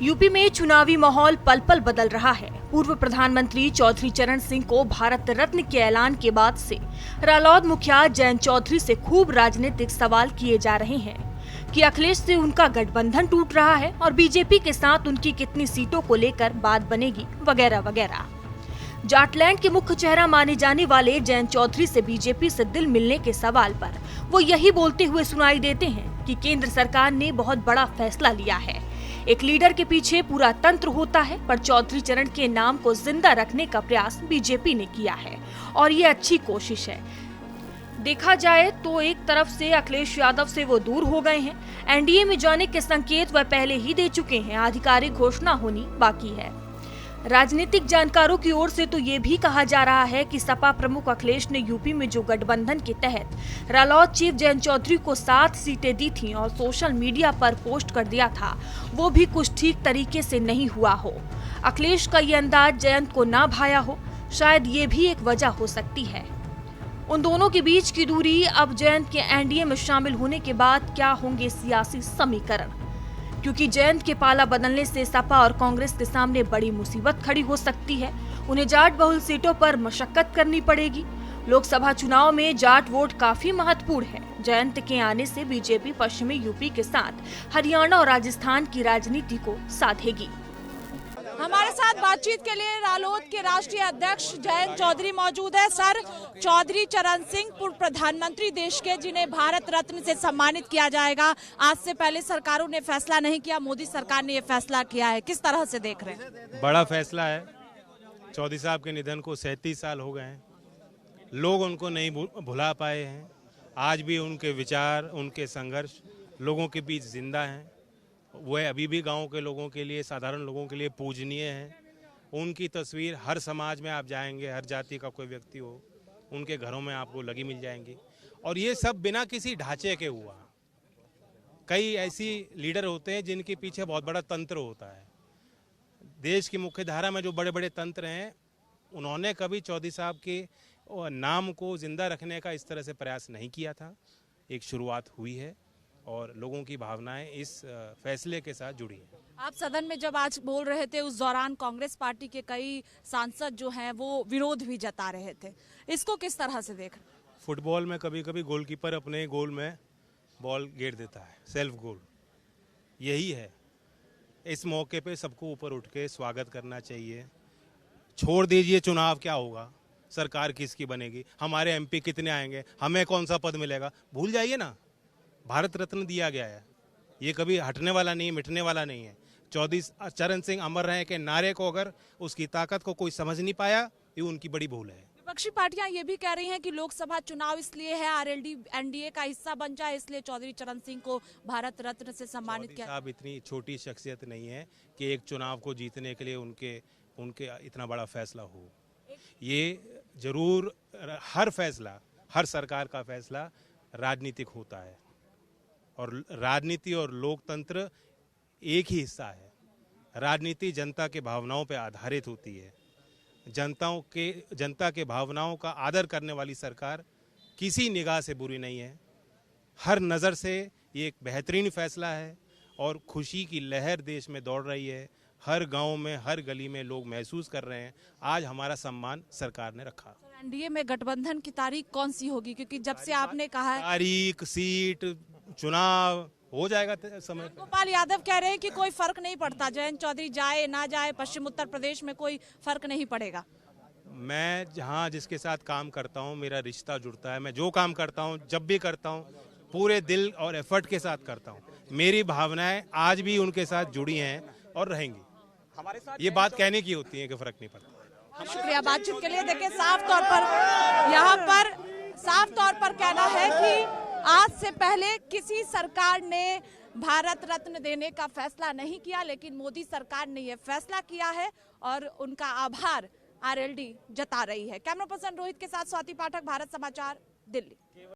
UP में चुनावी माहौल पल पल बदल रहा है। पूर्व प्रधानमंत्री चौधरी चरण सिंह को भारत रत्न के ऐलान के बाद से रालोद मुखिया जयंत चौधरी से खूब राजनीतिक सवाल किए जा रहे हैं कि अखिलेश से उनका गठबंधन टूट रहा है और बीजेपी के साथ उनकी कितनी सीटों को लेकर बात बनेगी वगैरह वगैरह। जाटलैंड के मुख्य चेहरा माने जाने वाले जयंत चौधरी से बीजेपी से दिल मिलने के सवाल पर वो यही बोलते हुए सुनाई देते हैं कि केंद्र सरकार ने बहुत बड़ा फैसला लिया है। एक लीडर के पीछे पूरा तंत्र होता है, पर चौधरी चरण के नाम को जिंदा रखने का प्रयास बीजेपी ने किया है और ये अच्छी कोशिश है। देखा जाए तो एक तरफ से अखिलेश यादव से वो दूर हो गए हैं, एनडीए में जाने के संकेत वह पहले ही दे चुके हैं, आधिकारिक घोषणा होनी बाकी है। राजनीतिक जानकारों की ओर से तो ये भी कहा जा रहा है कि सपा प्रमुख अखिलेश ने यूपी में जो गठबंधन के तहत रालोद चीफ जयंत चौधरी को 7 सीटें दी थी और सोशल मीडिया पर पोस्ट कर दिया था, वो भी कुछ ठीक तरीके से नहीं हुआ हो। अखिलेश का ये अंदाज जयंत को ना भाया हो, शायद ये भी एक वजह हो सकती है। उन दोनों के बीच की दूरी, अब जयंत के एनडीए में शामिल होने के बाद क्या होंगे सियासी समीकरण, क्योंकि जयंत के पाला बदलने से सपा और कांग्रेस के सामने बड़ी मुसीबत खड़ी हो सकती है। उन्हें जाट बहुल सीटों पर मशक्कत करनी पड़ेगी। लोकसभा चुनाव में जाट वोट काफी महत्वपूर्ण है। जयंत के आने से बीजेपी पश्चिमी यूपी के साथ हरियाणा और राजस्थान की राजनीति को साधेगी। हमारे साथ बातचीत के लिए रालोद के राष्ट्रीय अध्यक्ष जयंत चौधरी मौजूद है। सर, चौधरी चरण सिंह पूर्व प्रधानमंत्री देश के, जिन्हें भारत रत्न से सम्मानित किया जाएगा, आज से पहले सरकारों ने फैसला नहीं किया, मोदी सरकार ने ये फैसला किया है, किस तरह से देख रहे हैं? बड़ा फैसला है। चौधरी साहब के निधन को 37 साल हो गए हैं, लोग उनको नहीं भुला पाए हैं। आज भी उनके विचार, उनके संघर्ष लोगों के बीच जिंदा हैं। वह अभी भी गांव के लोगों के लिए, साधारण लोगों के लिए पूजनीय है। उनकी तस्वीर हर समाज में आप जाएंगे, हर जाति का कोई व्यक्ति हो, उनके घरों में आपको लगी मिल जाएंगी। और ये सब बिना किसी ढांचे के हुआ। कई ऐसी लीडर होते हैं जिनके पीछे बहुत बड़ा तंत्र होता है। देश की मुख्य धारा में जो बड़े बड़े तंत्र हैं, उन्होंने कभी चौधरी साहब के नाम को जिंदा रखने का इस तरह से प्रयास नहीं किया था। एक शुरुआत हुई है और लोगों की भावनाएं इस फैसले के साथ जुड़ी हैं। आप सदन में जब आज बोल रहे थे, उस दौरान कांग्रेस पार्टी के कई सांसद जो हैं वो विरोध भी जता रहे थे, इसको किस तरह से देख रहे हैं? फुटबॉल में कभी कभी गोलकीपर अपने गोल में बॉल गेर देता है, सेल्फ गोल। यही है। इस मौके पे सबको ऊपर उठ के स्वागत करना चाहिए। छोड़ दीजिए चुनाव क्या होगा, सरकार किसकी बनेगी, हमारे एमपी कितने आएंगे, हमें कौन सा पद मिलेगा, भूल जाइए ना। भारत रत्न दिया गया है, ये कभी हटने वाला नहीं, मिटने वाला नहीं है। चौधरी चरण सिंह अमर रहे के नारे को अगर उसकी ताकत को कोई समझ नहीं पाया, ये उनकी बड़ी भूल है। विपक्षी पार्टियां ये भी कह रही हैं कि लोकसभा चुनाव इसलिए है, आरएलडी एनडीए का हिस्सा बन जाए, इसलिए चौधरी चरण सिंह को भारत रत्न से सम्मानित किया। साहब इतनी छोटी शख्सियत नहीं है कि एक चुनाव को जीतने के लिए उनके इतना बड़ा फैसला हो। ये जरूर हर फैसला, हर सरकार का फैसला राजनीतिक होता है और राजनीति और लोकतंत्र एक ही हिस्सा है। राजनीति जनता के भावनाओं पर आधारित होती है। जनता के भावनाओं का आदर करने वाली सरकार किसी निगाह से बुरी नहीं है। हर नज़र से ये एक बेहतरीन फैसला है और खुशी की लहर देश में दौड़ रही है। हर गांव में, हर गली में लोग महसूस कर रहे हैं आज हमारा सम्मान सरकार ने रखा। एनडीए में गठबंधन की तारीख कौन सी होगी, क्योंकि जब से आपने कहा है तारीख, सीट, चुनाव हो जाएगा समय। गोपाल यादव कह रहे हैं कि कोई फर्क नहीं पड़ता, जयंत चौधरी जाए ना जाए, पश्चिम उत्तर प्रदेश में कोई फर्क नहीं पड़ेगा। मैं जहां जिसके साथ काम करता हूं, मेरा रिश्ता जुड़ता है। मैं जो काम करता हूं, जब भी करता हूं, पूरे दिल और एफर्ट के साथ करता हूं। मेरी भावनाएं आज भी उनके साथ जुड़ी हैं और रहेंगी। ये बात कहने की होती है कि फर्क नहीं पड़ता। शुक्रिया बातचीत के लिए। देखिए, साफ तौर पर यहाँ पर साफ तौर पर कहना है कि आज से पहले किसी सरकार ने भारत रत्न देने का फैसला नहीं किया, लेकिन मोदी सरकार ने यह फैसला किया है और उनका आभार आरएलडी जता रही है। कैमरा पर्सन रोहित के साथ स्वाति पाठक, भारत समाचार, दिल्ली।